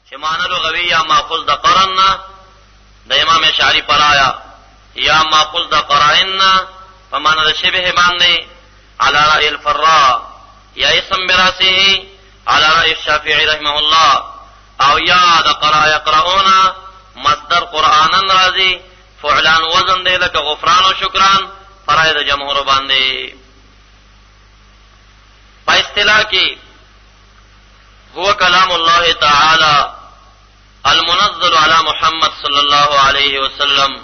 چې معنی لغوی یا ماخوذ د قرن نه د امام اشعری پر آیا یا ماخوذ د قرائن نه په معنی د شبه باندې علی رأی الفراء یا اسم براسه علی رأی الشافعی رحمه الله او یا د قرأ یقرؤون مصدر قرآنن راضی فعلان وزن دی لکه غفران و شکران فرای د جمهور باندې. په اصطلاح کې هو کلام الله تعالی المنزل على محمد صلى الله عليه وسلم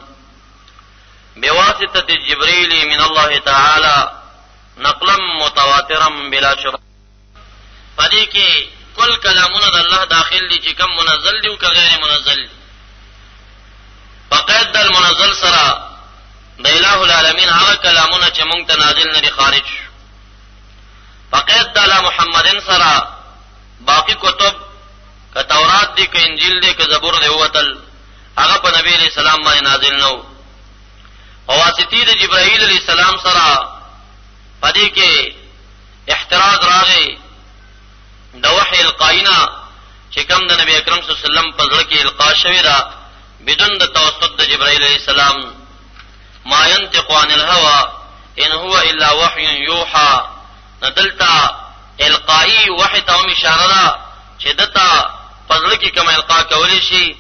بواسطة جبريل من الله تعالى نقلا متواترا بلا شبهه. پدې کې کل کلامونه د الله داخل دي چې کوم منزل دي او که غیر منزل دي. فقید د المنزل سره د الہ العالمین هغه کلامونه چې مونږ ته نازل نه دي خارج. فقید د علی محمدin سره باقی کتب که تورات دی که انجیل دی که زبور دی وتل هغه په نبی علیہ السلام باندې نازل نو. واسطی د جبرائیل علیہ السلام سره پدې کې احتراز راغی د وحی القائنا چې کوم د نبی اکرم صلی الله علیه وسلم په ځړ کې القا شوی دا بدون د توسط د جبرائیل علیہ السلام. ما ينطق عن الهوى ان هو الا وحي يوحى. ندلتا القائی وحی ته هم اشاره ده چې دته په ځړ کې کوم القا کولی شي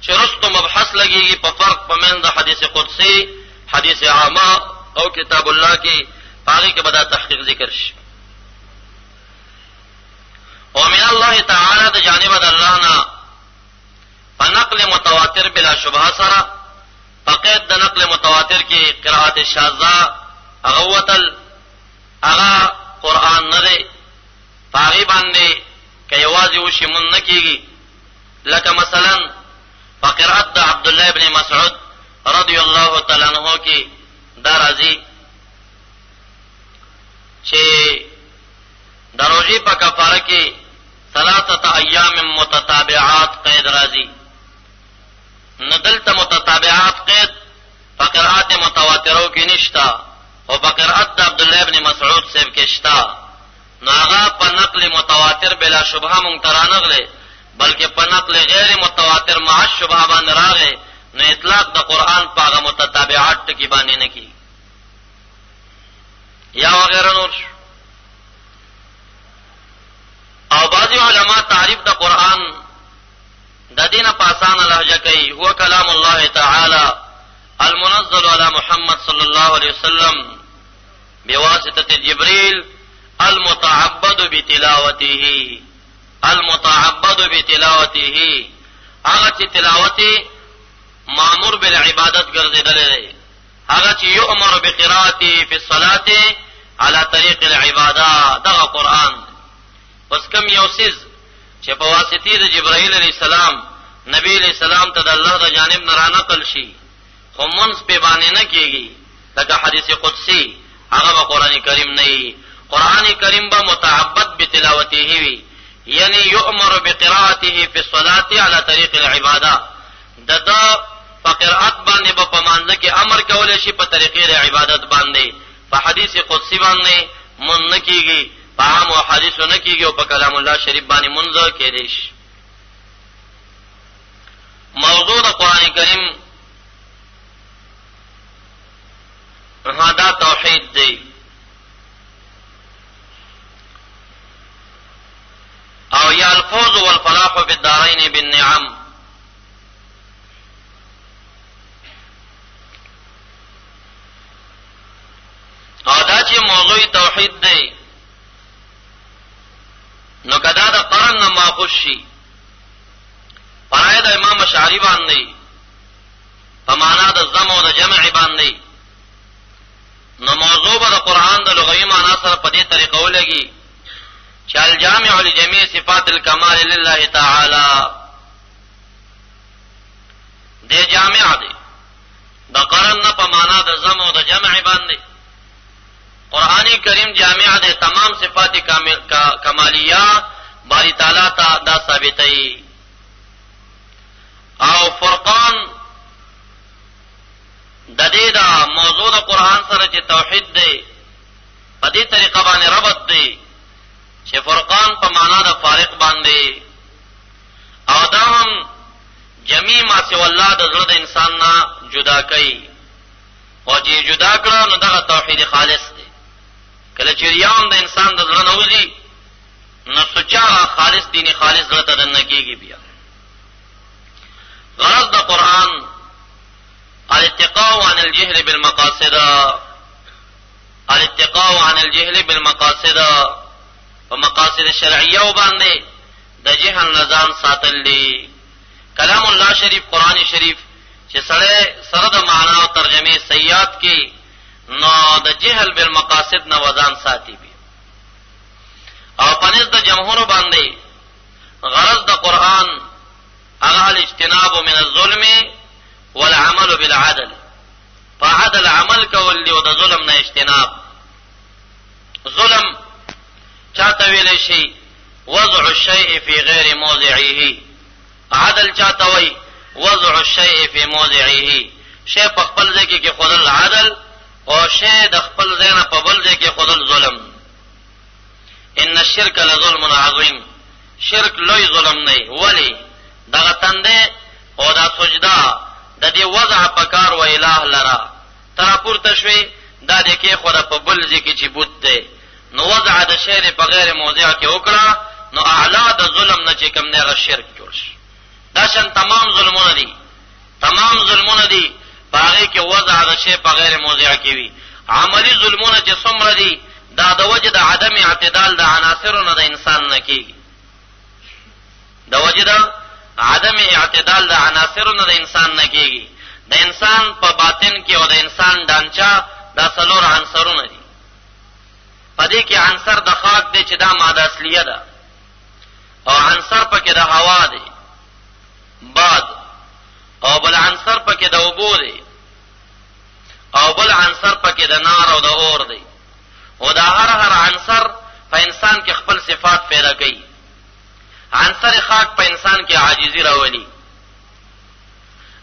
چې رستو مبحث لګيږي په فرق په منځ د حدیث قدسی حدیث عامه او کتاب الله کې هغه کې به دا تحقیق ذکر شي. ومن الله تعالی د جانب د الله نه فنقل متواتر بلا شبهه سره فقید د نقل متواتر کې قرأت شاذہ هغه وتل هغه قرآن نه دی پاغي باندې که یوازې وشي مون نه کېږي. لکه مثلا فقرأت د عبد الله ابن مسعود رضی الله تعالی عنہ کې دا راځي چې د روزي په کفاره کې 3 ایام متتابعات قید راځي. ندلته متتابعات قید فقرات متواترو کې نشتا او فقرات د عبد الله ابن مسعود صاحب کې شتا. نو هغه په نقل متواتر بلا شبهه مونږ ترانغله بلکې په نقل غیر متواتر مع الشبهه باندې راغی. نو اطلاق د قران په هغه متتابعات کې باندې نه کی یا وغیرہ نور. او بعضی علماء تعریف د قران د دینه په آسان لهجه کوي هو کلام الله تعالی المنزل على محمد صلی الله علیه وسلم بواسطه جبريل المتعبد بتلاوته. المتعبد بتلاوته هغه چې تلاوت مامور بالعبادت ګرځیدل دی هغه چې یؤمر بقراءته فی الصلاة على طریق العباده دغه قران. پس کوم یو سیز چې په واسطه د جبرائیل علیہ السلام نبی علیہ السلام ته د الله د جانب نه را نقل شي خو منځ په باندې نه کیږي لکه حدیث قدسی هغه به قران کریم نه وي. قران کریم به متعبد بتلاوته وي یعنی یؤمر بقراءته فی الصلاة على طریق العباده. دغه فقرات باندې په مانځ کې امر کول شي په طریقې د عبادت باندې. په حدیث قدسی باندې مون نه کیږي په عام حدیث نه کیږي او په کلام الله شریف باندې منځ کېږي. موضوع د قران کریم هدا توحید دی او یا الفوز والفلاح فی الدارین بالنعم. او دا چې موضوع توحید دی نو کدا دا قرآن نه ماخوذ شي پرای د امام اشعری باندې په معنا د جمع او د جمع باندې نو موضوع به د قرآن د لغوي معنا سره په دې طریقه ولګي چې الجامع لجميع صفات الكمال لله تعالی. دې جامع دی د قرآن نه په معنا د جمع او د جمع باندې. قرآن کریم جامع دی تمام صفات کمالیه باری تعالی ته دا ثابتයි. او فرقان د دې دا موضوع د قرآن سره چې توحید دی په دې طریقه باندې ربط دی چې فرقان په معنا د فارق باندې الله د زړه د انسان نه جدا کوي او چې جدا کړه نو دغه توحید خالص دی. کله چې ریاون د انسان د زړه نه وځي نو سچا خالص دیني خالص زړه ته دننه کېږي. بیا غرض د قرآن الاتقاء عن الجهل بالمقاصد، الاتقاء عن الجهل بالمقاصد، په مقاصد شرعیه باندې د جهل نظام ساتل دي. کلام الله شریف قرآن شریف چې سره د معنا او ترجمه سیات کې نو د جهل بالمقاصد نه وزن ساتي بي. او پنځ د جمهور باندې غرض د قرآن هغه الاجتناب من الظلم والعمل بالعدل، فعدل عمل کول دی او د ظلم نه اجتناب. ظلم چاته ویل شي وضع الشيء في غير موضعه، عدل چاته وي وضع الشيء في موضعه، شی په خپل ځای کې خودل عدل او شی د خپل ځای نه په بل ځای کې خودل ظلم. ان الشرك لظلم عظیم، شرک لوی ظلم نه ولی دغه تنده او دا سجدا د دې وضع پکار و الہ لرا تر پورته شوي دا د کې خو د په بل ځای کې چې بوت دی نو وضع د شی په غیر موضع کې وکړه نو اعلی د ظلم نه چې کوم نه شرک جوړ شي. دا شان تمام ظلمونه دي، تمام ظلمونه دي باغې کې وضع د شی په غیر موضع کې وي. عملی ظلمونه چې څومره دي دا د وجه د عدم اعتدال د عناصرونو د انسان نه کېږي، د وجه د عدم اعتدال د عناصرونو د انسان نه کېږي. د انسان په باطن کې او د انسان ډانچا دا څلور عنصرونه دي. پدې کې عنصر د خاک دی چې دا ماده اصلیه ده، او عنصر پکې د هوا دی باد، او بل عنصر پکې د اوبو دی، او بل عنصر پکې د نار او د اور دی. او دا هر عنصر په انسان کې خپل صفات پیدا کوي. عنصر خاک په انسان کې عاجزی راولي،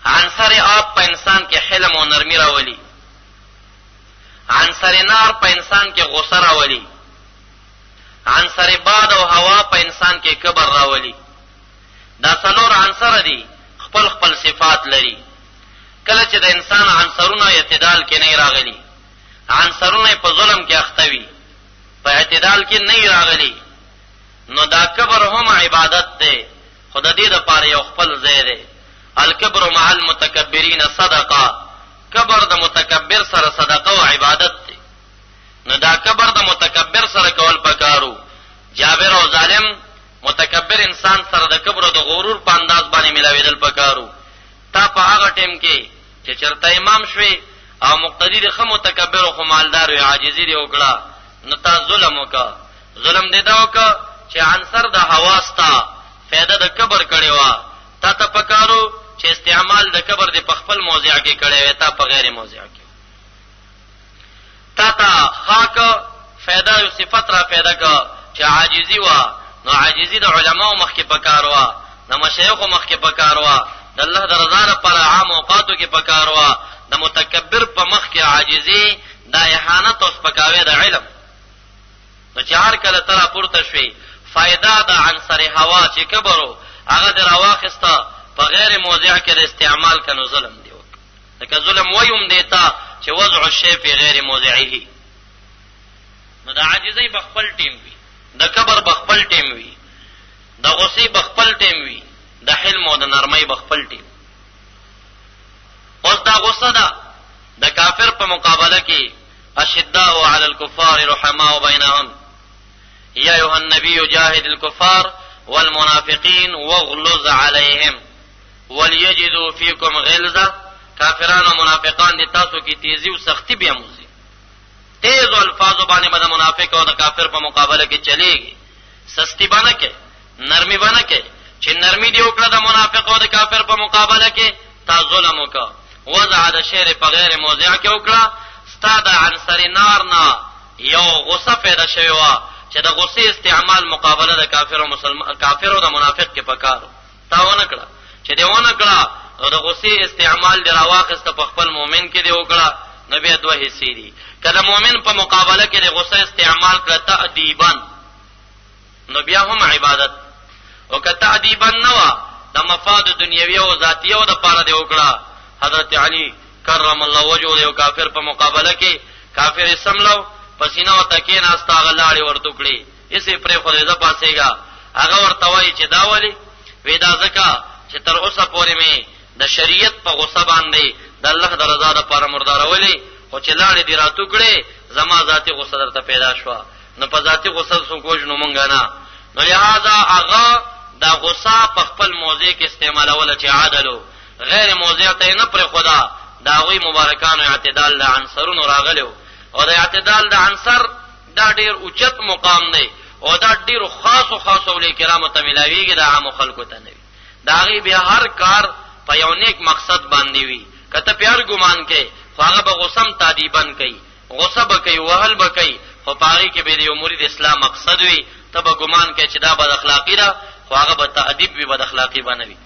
عنصر آب په انسان کې حلم او نرمی راولي، عنصر نار په انسان کې غصه راولي، عنصر باد او هوا په انسان کې کبر راولي. دا څلور عنصر دي خپل خپل صفات لري. کله چې د انسان عنصرونه اعتدال کې نه راغلي، عنصرونه په ظلم کې اختوي، په اعتدال کې نه راغلي، نو دا کبر هم عبادت ده، خود دې د پاره یو خپل ځای ده. الکبر مع المتکبرین صدقه، کبر د متکبر سره صدقه او عبادت ده. نو دا کبر د متکبر سره کول پکارو. جابر او ظالم متکبر انسان سره د کبر او د غرور په انداز باندې ملاویدل پکارو. تا په هغه ټیم کې چې چرته امام شوي او مقتدی د خمو متکبر او خمالدار او عاجزی دی وکړه نو تا ظلم وکړه. ظلم دې دا وکړه چې عنصر د حواستا فائدہ د کبر کړي وا، تا ته پکارو چې استعمال د کبر د په خپل موضع کې کړي وي، تا په غیر موضع کې. تا خاک فائدہ او صفت را پیدا کا چې عاجزی وا، نو عاجزی د علماو مخ کې پکاروا، د مشایخو مخ کې پکاروا، د الله د رضا لپاره عام اوقاتو کې پکاروا. د متکبر په مخ کې عاجزی د اهانت او سپکاوی د علم. نو چې هر کله تر پورته شوي فائدہ د عنصر هوا چې کبرو هغه د راواخسته په غیر موضع کې د استعمال کنو ظلم دی. لکه ظلم ویم دیتا چې وضع الشی فی غیر موضعه. نو د عاجزی بخپل ټیم وي، د کبر بخپل ټیم وي، د غصې بخپل ټیم وي، د حلم او د نرمۍ بخپل ټیم. اوس دا غصه ده د کافر په مقابله کې اشداء علی الکفار رحماء بینهم یا ایها النبی جاهد الكفار والمنافقین واغلظ علیهم وليجدوا فيكم غلظه. کافران او منافقان دي تاسو کې تیزی او سختی بیا موزي، تیز الفاظ باندې باندې منافق او د کافر په مقابله کې چلیږي، سستی باندې کې نرمی باندې کې چې نرمی دی وکړه د منافق او د کافر په مقابله کې تا ظلم وکړه، وضع د شعر په غیر موضع کې وکړه. ستاد عنصر نار نه یو غصه پیدا شوی و چې د غصې استعمال مقابله د کافر او مسلمان کافر او د منافق کې پکارو، تا ونه کړه. چې دی ونه کړه او د غصې استعمال دی راواخسته په خپل مؤمن کې دی وکړه، نو بیا دوه حصے دي. کله مؤمن په مقابله کې د غصې استعمال کړه تأدیبا، نو بیا هم عبادت، او که تأدیبا نه وا د مفاد دنیوي او ذاتی او د پاره دی وکړه. حضرت علی کرم الله وجهه یو کافر په مقابله کې کافر سملو پسینه او تکې ناستا غلاړي ورټوکړي یسې پرې خو دې پاسېګا. هغه ورته وایي چې دا ولی ودا زکا چې تر اوسه پورې می د شریعت په غصه باندې د الله د رضا لپاره مردارولې خو چې لاړې دی راټوکړي زما ذاتی غصه درته پیدا شو. نو په ذاتی غصه څوک نو مونږ نه. نو لہذا هغه دا غصه په خپل موضع کې استعمالول چې عادلو غیر موضع ته نه پر خدا دا غوی مبارکانو اعتدال د عنصرونو راغلو. او د اعتدال د عنصر دا ډیر اوچت مقام دی او دا ډیر خاص اولی کرامو ته ملاویږي د عام خلکو ته نه وي. دا غي به هر کار په یو نیک مقصد باندې وي. کته پیار ګمان کې هغه به غصم تادیبن کوي غصه به کوي وهل به کوي خو پاره کې به د امور د اسلام مقصد وي تب ګمان کې چې دا بد اخلاقی ده خو هغه به تادیب وي بد اخلاقی بنوي.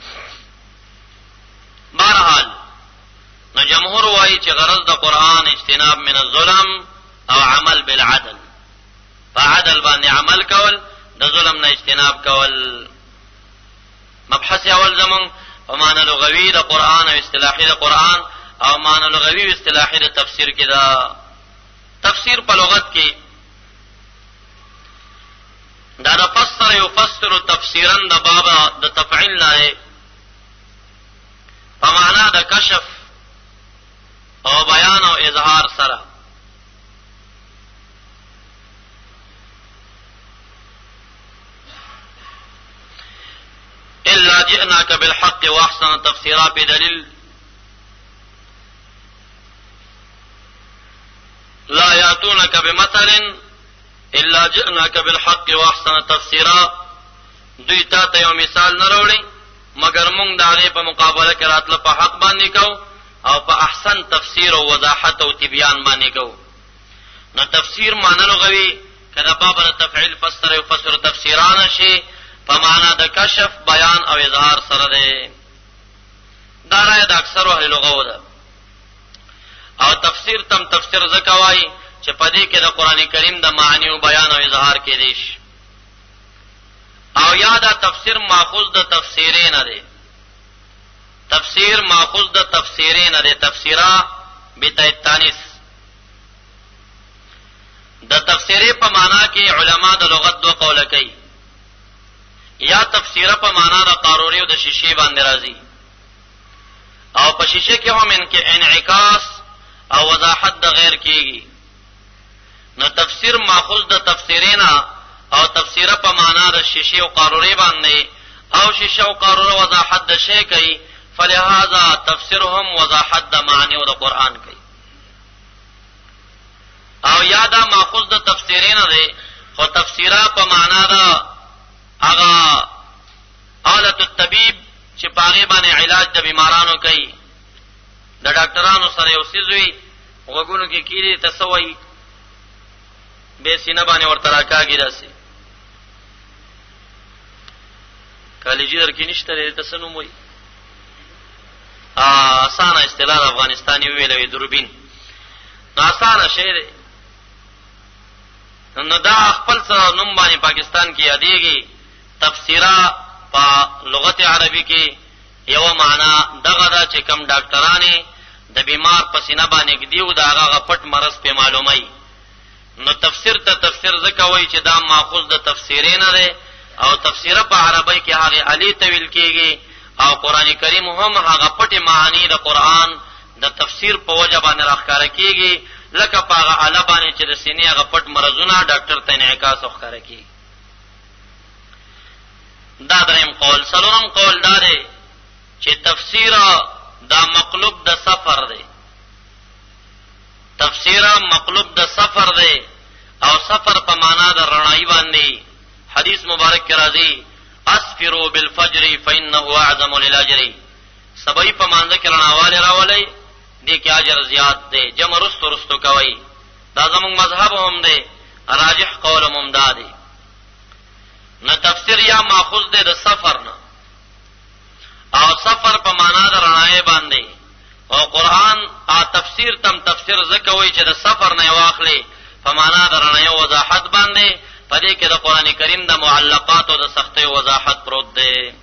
بهرحال نو جمهور وایي چې غرض د قران اجتناب من الظلم او عمل بالعدل. په عدل باندې عمل کول د ظلم نه اجتناب کول. مبحث اول زمون په معنی لغوي د قران او اصطلاحي د قران او معنی لغوي او اصطلاحي د تفسیر کې دا تفسیر په لغت کې دا د فسر یفسر تفسیرا د بابا د تفعیل نه په معنا د کشف او بیان او اظهار سره. الا جئناك بالحق واحسن تفسيرا بدليل لا ياتونك بمثل الا جئناك بالحق واحسن تفسيرا. دوی ته یو مثال نه وروړي مگر موږ د هغه په مقابله کې راتله په حق باندې کو او په احسن تفسیر او وضاحت او تبیان باندې کو. نو تفسیر معنی لغوي کله باب د تفعیل فسر او فسر تفسیران شي په معنا د کشف بیان او اظهار سره ده. دا راي د اکثر اهل لغو ده. او تفسیر تم تفسیر زکوای چې په دې کې د قران کریم د معنی او بیان او اظهار کې دي. او یادا تفسیر ماخوذ د تفسیرین ده. تفسیر ماخوذ د تفسیرین ده. تفسیرا بتانیث د تفسیری په معنا کې علما د لغت دو قوله کوي. یا تفسیره په معنا د قاروری او د شیشه باندې راځي او په شیشه کې هم ان کې انعکاس او وضاحت د غیر کېږي. نو تفسیر ماخوذ د تفسیرینا او تفسیره په معنا د شیشه او قاروری باندې او شیشه او قاروره وضاحت د شی کوي. فلهذا تفسیرهم وضاحت د معنی او د قران کوي. او یادا ماخوذ د تفسیرینا ده خو تفسیره په معنا د اغا آلت الطبیب چې پاغه باندې علاج د بیمارانو کوي. د ډاکټرانو سره یو سیزوي وګونو کې کیږي تسوي به سینه باندې ورته راکاږي داسې کالجی درکې نشته لري تاسو موي آسان اصطلاح افغانستاني ویلې دوربین نو آسان شی دی. نو دا خپل سره نوم باندې پاکستان کې یادېږي. تفسیرا په لغت عربی کې یو معنا دغه دا چې کم ډاکټرانه د بیمار په سینه باندې دیو دا هغه پټ مرض په معلومای. نو تفسیر ته تفسیر زکوي چې دا ماخوذ د تفسیرین نه او تفسیره په عربی کې هغه علی تویل کېږي او قران کریم هم هغه پټ معانی د قران د تفسیر په وجه باندې راخاره کېږي لکه په هغه علی باندې چې د سینې هغه پټ مرزونه ډاکټر ته انعکاس وکړي کېږي. دا دریم قول. سلورم قول دا دی چې تفسیر دا مقلوب د سفر دی. تفسیر مقلوب د سفر دی او سفر په معنا د رڼای باندې. حدیث مبارک کې راځي اسفروا بالفجر فانه اعظم للاجر. سبای په مانځ کې رڼاواله راولي دې کې اجر زیات دی. جمع رستو کوي. دا زموږ مذهب هم دی. راجح قول هم دا دی. نو تفسیر یا ماخوذ دی د سفر نه او سفر په معنا د رڼای باندې او قران تفسیر تم تفسیر زکوي چې د سفر نه واخلي په معنا د رڼای وضاحت باندې. پدې کې د قران کریم د معلقات او د سختي وضاحت پروت دی.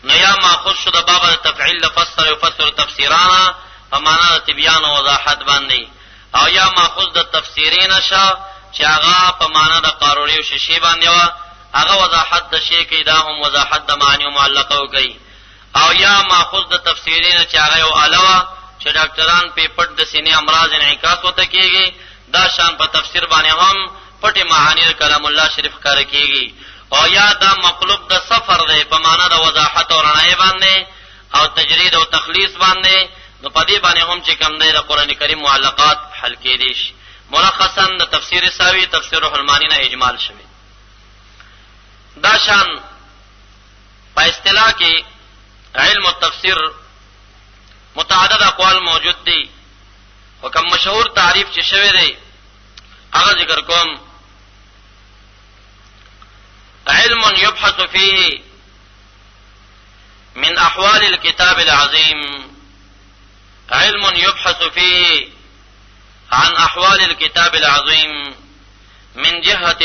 نو یا ماخذ شو د باب د تفعیل لفسر یفسر تفسیرانا په معنا د تبیان او وضاحت باندې، او یا ماخذ د تفسیرین شه چې هغه په معنا د قاروری او شیشې باندې وا هغه وضاحت د شی کې دا هم وضاحت د معنی او معلقه کوي، او یا ماخذ د تفسیرین چې هغه یو علاوه چې ډاکټران په پټ د سینې امراض انعکاس وته کیږي، دا شان په تفسیر باندې هم پټي معانی د کلام الله شریف کار کیږي، او یا دا مقلوب د سفر دی په معنا د وضاحت او رڼای باندې او تجرید او تخلیص باندې، نو په دې باندې هم چې کوم دی د قران کریم معلقات حل کېدي شي. ملخصا د تفسیر ساوی تفسیر روح المانی نه اجمال شوی. دا شان په اصطلاح کې علم التفسیر متعدد اقوال موجود دي، وکم مشهور تعریف چې شوی دی هغه ذکر کوم. علم يبحث فيه من أحوال الكتاب العظيم، علم يبحث فيه عن أحوال الكتاب العظيم من جهة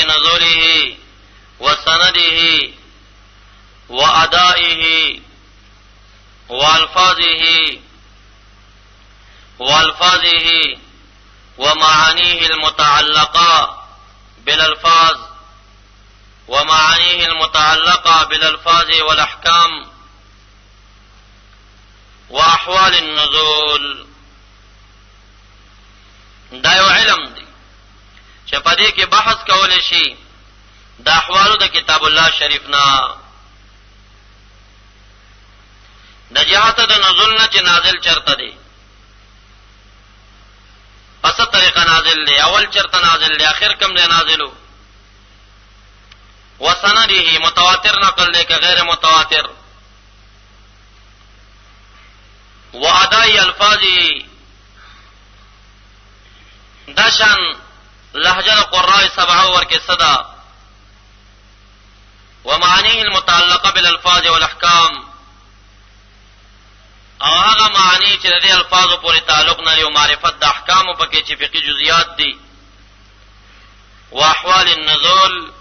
نزوله وسنده وأدائه وألفاظه ومعانيه المتعلقة بالألفاظ والأحكام وأحوال النزول. دا یو علم دی چې په دې کې بحث کول شي د احوالو د کتاب الله شریف نه، د جهات د نزول نه چې نازل چرته دی، پس طریقه نازل دی، اول چرته نازل دی، اخر کم دی نازلو، وسنده متواتر نقل دی که غیر متواتر، وادائی الفاظی دشان لهجه قراء سبعه ورکه صدا، ومعانيه المتعلقه بالالفاظ والاحکام، او هغه معنی چې د الفاظو پورې تعلق نه لري او معرفت د احکامو پکې چې فقهي جزئیات دي، واحوال النزول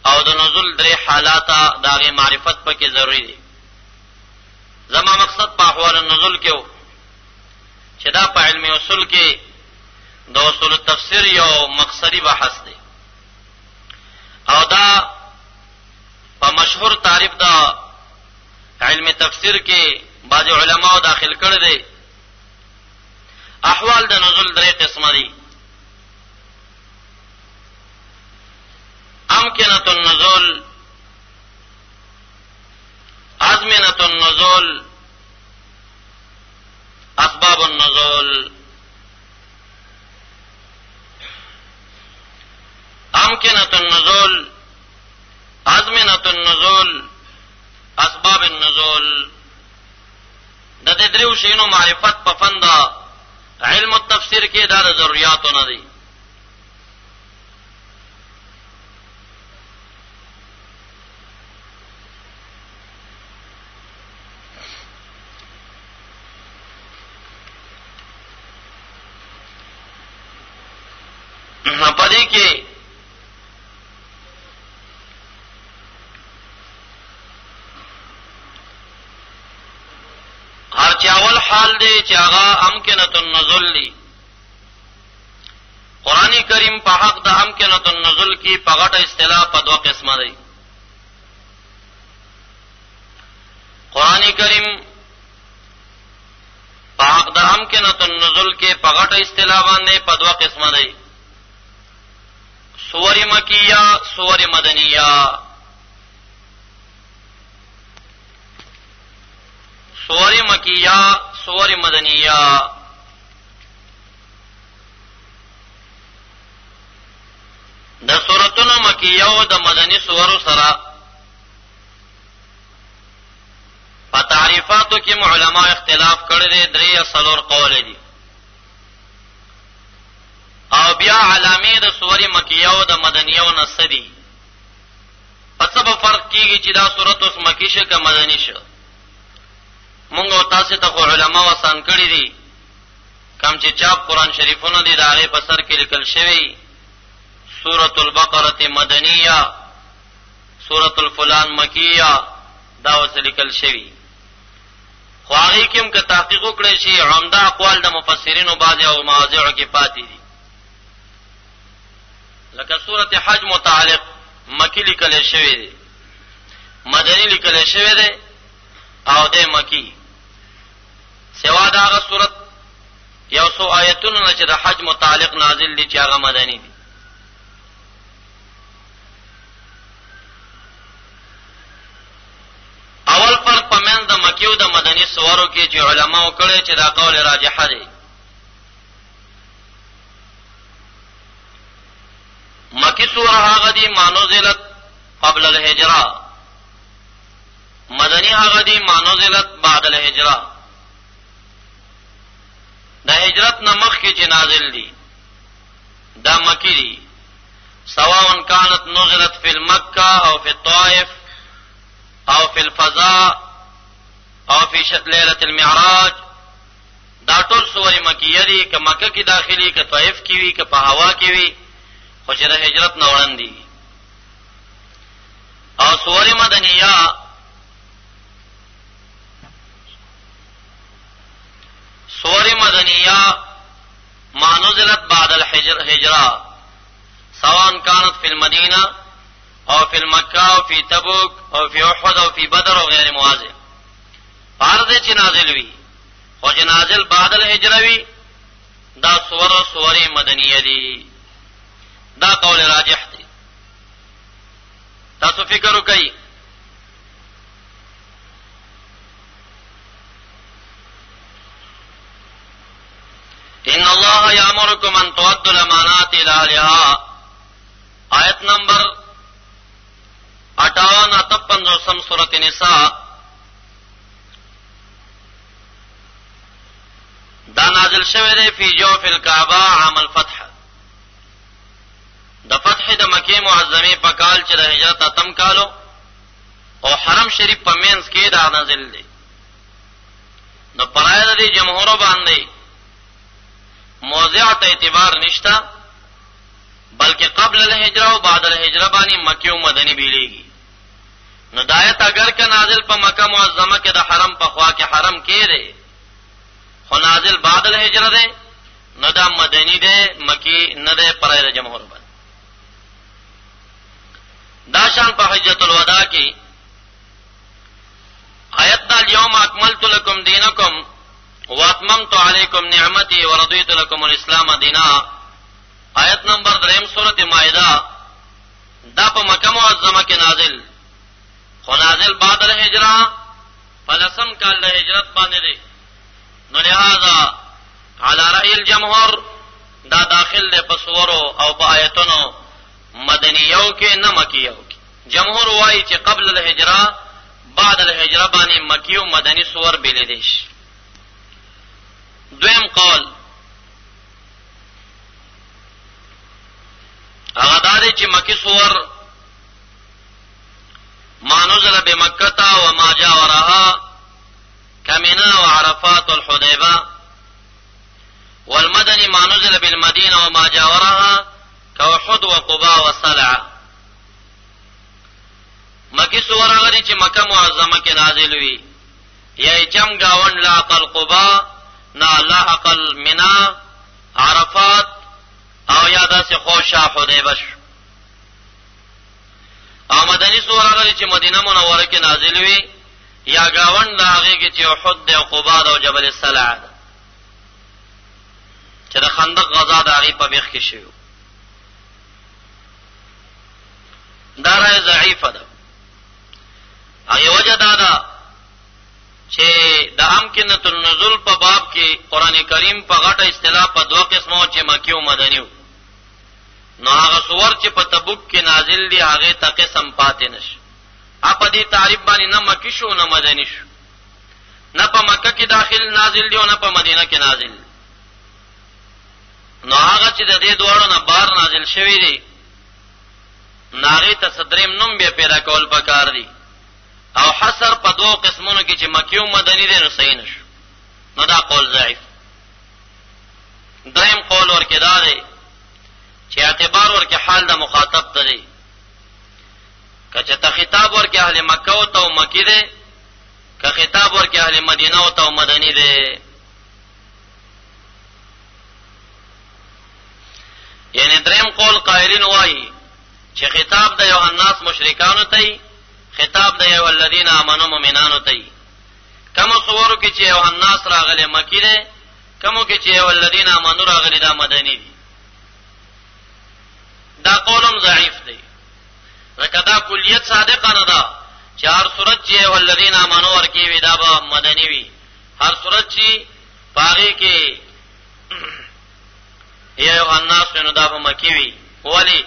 او د نزول درې حالات دغه معرفت پکې ضروری دي. زما مقصد په احوال النزول کې و چې دا په علم اصول کې د اصول التفسیر یو مقصدی بحث دی، او دا په مشهور تعریف دا علم تفسیر کې بعض علماء داخل کړی دي. احوال د نزول درې قسمه دي: امکنه النزول، ازمنه النزول، اسباب النزول. امکنه النزول، ازمنه النزول، اسباب النزول. د دې دریو شینو معرفت په فن دا علم التفسیر کې دا د ضرورتو نه دي. پدې کې هر چاول حال دی چې هغه امکنه النزول دی. قرآنی کریم په حق د امکنه النزول کې په غټه اصطلاح په دوه قسمه دی. قرآنی کریم په حق د امکنه النزول کې په غټه اصطلاح باندې په دوه قسمه دی: سور مکیہ، سور مدنیہ. سور مکیہ، سور مدنیہ. د سورتونو مکیہ او د مدنی سورو سره په تعریفاتو کې علماء اختلاف کړی دی، درې یا څلور قول دي. او بیا علامه د سورې مکیه او د مدنیه او نصدي په سبب فرق کیږي چې دا سورۃ اوس مکی شه که مدنی شه. مونږ او تاسو ته علماء وسان کړی دي، کوم چې چاپ قرآن شریفونو دي دا هغه په سر کې لیکل شوی سورۃ البقره مدنیه، سورۃ الفلان مکیہ دا وسلیکل شوی خو هغه کوم که تحقیق وکړي شي عمده اقوال د مفسرینو بعضی او مواضع کې پاتې دي لکه سورۃ حج متعلق مکی لیکل شوی دی مدنی لیکل شوی دی او د مکی سوا دا هغه سورۃ یو سو آیتونو چې د حج متعلق نازل دي چې هغه مدنی دي اول فرق پمن د مکی او د مدنی سورو کې چې علماء کړي چې دا قول راجح دی مکی سوره هغه دي مانوزلت قبل الهجره مدنی هغه دي مانوزلت بعد الهجره د هجرت نمخ کې چې نازل دي دا مکی دي سواء كانت نزلت في المكة او في الطائف او في الفضاء او في ليلة المعراج دا ټول سورې مکیه دي که مکه کې داخلي که طائف کې وي که په هوا کې وي خو چې د هجرت نه وړاندې او سورې مدنیه سورة مدنية ما نزلت بعد الهجرة سواء كانت في المدينة او في المكة او في تبوك او في احد او في بدر او غير موازي فارده چه نازل وی خو چه نازل بعد الهجرة وی دا سورة مدنية دي دا قول راجح دي تاسو فکر وکئ ان الله یامرکم ان تؤدوا الامانات الى اهلها آیت نمبر 58 سورۃ النساء دا نازل شوه دی فی جوف الکعبه عام الفتح د فتح د مکه معظمه په کال چې د هجرت اتم کالو او حرم شریف په مینس کې دا نازل دی نو پرای د جمهور باندې موضع ته اعتبار نشتا بلکہ قبل الهجرہ و بعد الهجرہ بانی مکی و مدنی بیلیگی نو دایت اگر که نازل پا مکہ معظمہ کے دا حرم پا خواہ کے حرم کے دے خو نازل بعد الهجرہ دے نو دا مدنی دے مکی ندے پرائر جمہور بند دا شان پا حجت الوداع کی آیت دا اليوم اکملت لکم دینکم واتممت علیکم نعمتی ورضیت لکم الاسلام دینا آیت نمبر 3 سورۃ مائدہ دا په مکہ معظمہ کې نازل خو نازل بعد الهجرہ فلسم کال د هجرت باندې دی نو لہذا علی رأی الجمهور دا داخل دی په سورو او په آیتونو مدنیو کې نه مکیو کې جمهور وایي چې قبل الهجرہ بعد الهجرہ باندې مکیو مدنی سور بیل دي دویم قول هغه داري چې مکی سور ما نزل بمکه وما جاورها كمنا وعرفات والحديبه والمدني ما نزل بالمدينه وما جاورها كوحد وقباء وصلع مکی سور هغه چې مکه معظمه کې نازل وي یا چم گاون لا عقل قباء نا لا عقل منا عرفات او یادا سے خوشا حدیبه او مدنی سور هغه چې مدینه منوره کې نازل وي یا گاون دا هغه کې چې احد او قباء او جبل السلع چې د خندق غزا د هغه په بیخ کې شوی دا رائے ضعیفه ده هغه وجه دا چې د امکنه النزول په باب کې قران کریم په غټه اصطلاح په دوه قسمو چې مکی او مدنی نو هغه سور چې په تبوک کې نازل دي هغه ته قسم پاتې نشي اپ دې تعریف باندې نه مکی شو نه مدنی شو نه په مکه کې داخل نازل دي او نه په مدینه کې نازل نو هغه چې د دې دوړو نه بار نازل شوی دي ناغه ته صدریم نوم به پیدا کول پکار دي او حصر په دوه قسمونو کې چې مکی او مدنی دي نو صحیح نشو نو دا قول ضعیف دریم قول ورکه دا دی چې اعتبار ورکه حال د مخاطب ته دی کچه ته خطاب ورکې اهل مکه او ته مکی ده، که خطاب ورکې اهل مدینه او ته مدنی ده. یعنی دریم قول قائلین وایي چې خطاب د یوحناس مشرکانو ته، خطاب د یو الذین آمنوا مؤمنانو ته. کوم صورو کې چې یوحناس راغلی مکی ده، کومو کې چې یو الذین آمنوا راغلی دا مدنی دي. دا قولم ضعیف دی، ځکه دا کلیت صادقه نه ده چې هر صورت چې یو الذین آمنوا ورکی وي دا به مدنی وي، هر صورت چې پاغي کې یوحناس نو دا به مکی وي. ولی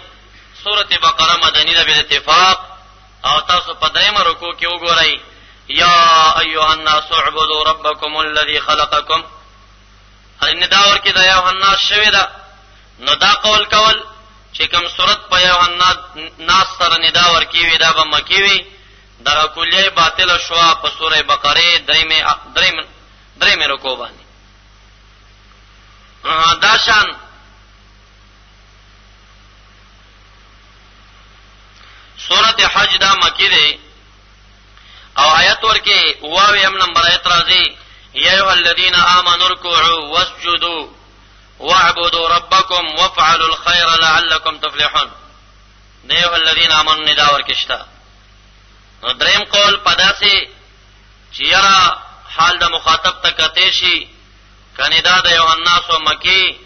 سورۃ بقره مدنی ده بل اتفاق. او تاسو په درېمه رکوع کې وګورئ یا ایها الناس اعبدوا ربکم الذی خلقکم، ان دا ورکی دا یوحناس شوی دا. نو دا قول کول چې کوم صورت په یوحناس سره ندا ورکی وي دا به مکی وي، دا کلیه باطل شو په سورې بقره درېمه رکوع باندې. دا شان سورۃ حج دا مکی ده او آیت ورکه واویم نمبر آیت راځي یا ایها الذین آمنوا ارکعوا واسجدوا واعبدوا ربکم وافعلوا الخير لعلکم تفلحون. دا ایها الذین آمنوا ندا ورکشتا. نو دریم قول پداسي چې یرا حال د مخاطب تکته شي کني دا د یوحناس او مکی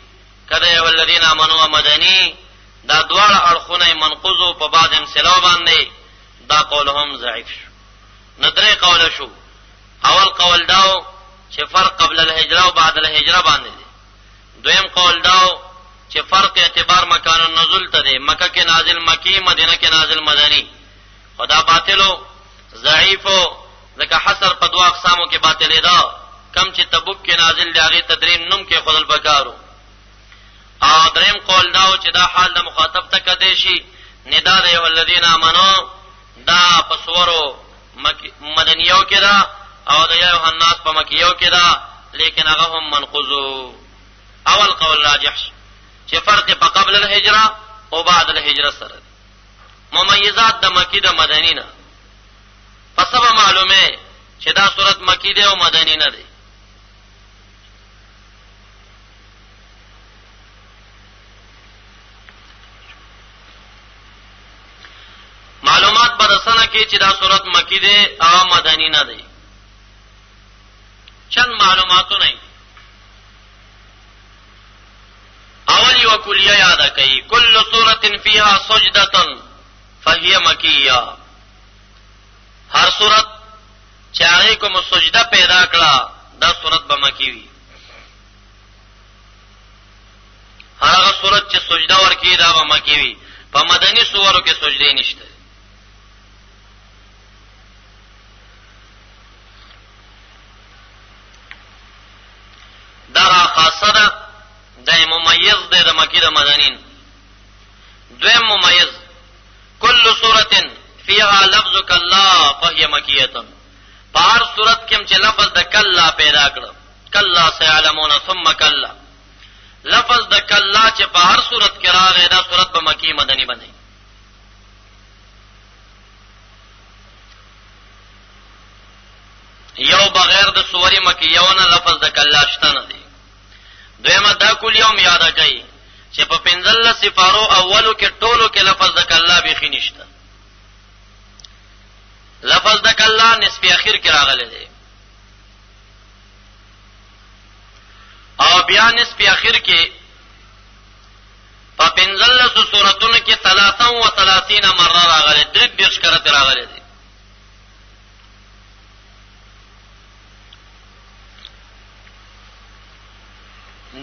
کده ایها الذین آمنوا مدنی، دا دواړه اړخونه منقوضو په بعض امثله باندې. دا قول هم ضعیف شو. ندرې قول شو. اول قول داو چې فرق قبل الهجره او بعد الهجره باندې دی. دویم قول داو چې فرق اعتبار مکان النزول ته دی، مکه کې نازل مکی، مدینه کې نازل مدنی. خدا باطلو ضعیفو، ځکه حصر په دوه اقسامو کې باطل دا، کم چې تبوک کې نازل دی هغه تدریم نوم کې خود البکارو. او دریم قول داو چې دا حال د مخاطب ته کده شي ندا د یو الذین آمنو دا پسورو مدنیو کې دا او د یوحناس په مکیو کې دا، لیکن هغه هم منقوضو. اول قول راجح چې فرق په قبل الهجره او بعد الهجره سره. ممیزات د مکی د مدنی نه پس به معلومه چې دا صورت مکی ده او مدنی نه ده. معلومات بدسنه کې چې دا صورت مکی ده او مدنی نه ده. چند معلوماتونه اول یو کلیه یاد کړئ، کل سورۃ فیها سجدة فهي مکیه. هر صورت چې هغه کوم سجده پیدا کړه دا صورت به مکی وي. هغه صورت چې سجده ورکی دا به مکی وي. په مدنی سورو کې سجده نشته. دا خاصه ده، د ممیز ده د مکی د مدنین. دویم ممیز کل سورة فيها لفظ کلا فهي مکیه. په هر صورت کې چې لفظ د کلا پیدا کړ، کلا سيعلمون ثم کلا، لفظ د کلا چې په هر صورت کې راغی دا صورت په مکی مدنی باندې. یو بغیر د سوري مکیونه لفظ د کلا شته نه دی. دویمه دا کول یوم یاد کړئ چې په 15 سفارو اولو کې ټولو کې لفظ د کلا بيخي نشته. لفظ د کلا نصف اخر کې راغلی دی او بیا نصف اخر کې په 15 سورتونو کې 33 مره راغلی، 33 کرته راغلی دی.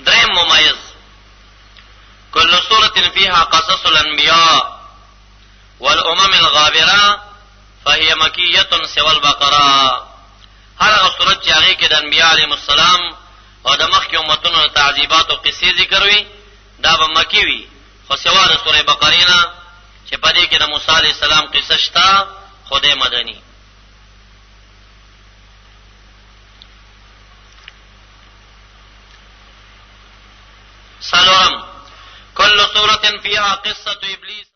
دریم ممیز کل سورة فيها قصص الانبیاء والامم الغابرة فهي مکیه سوى البقره. هر هغه سورت چې هغه کې د انبیاء علیهم السلام او د مخکې امتونو تعذيبات او قصې ذکر وي دا به مکی وي، خو سوا د سورې بقره نه چې په دې کې د موسی علیه السلام قصه شته خو د مدني. سلام کل سورة فيها قصة ابلیس